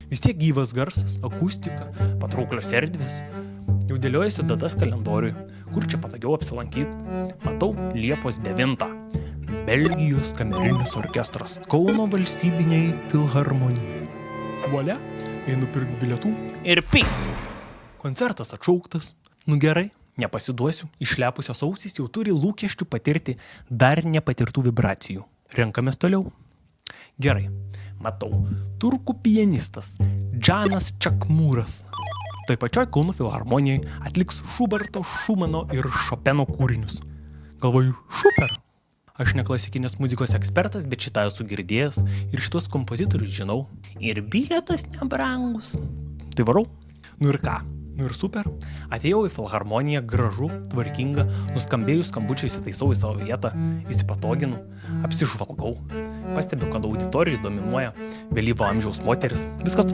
Vis tiek gyvas garsas, akustika, patrauklios erdvės. Jau dėliojasi datas kalendoriui, kur čia patogiau apsilankyti. Matau Liepos 9. Belgijos kamerinis orkestras Kauno valstybiniai filharmonijai. Volia, einu pirkti bilietų ir pyst. Koncertas atšauktas. Nu gerai, nepasiduosiu. Išlepusios ausys jau turi lūkesčių patirti dar nepatirtų vibracijų. Renkamės toliau. Gerai, matau. Turkų pianistas Džanas Čakmūras. Tai pačioj Kauno filharmonijai atliks Šuberto, Šumano ir Šopeno kūrinius. Galvoju, super. Aš ne klasikinės muzikos ekspertas, bet šitą esu girdėjęs ir šitos kompozitorius žinau. Ir bilietas nebrangus. Tai varau. Nu ir ką? Nu ir super. Atėjau į filharmoniją, gražu, tvarkinga, nuskambėjus skambučiai įsitaisau į savo vietą, įsipatoginu, apsižvalgau. Pastebiu, kad auditorijai dominuoja vėlyvo amžiaus moteris. Viskas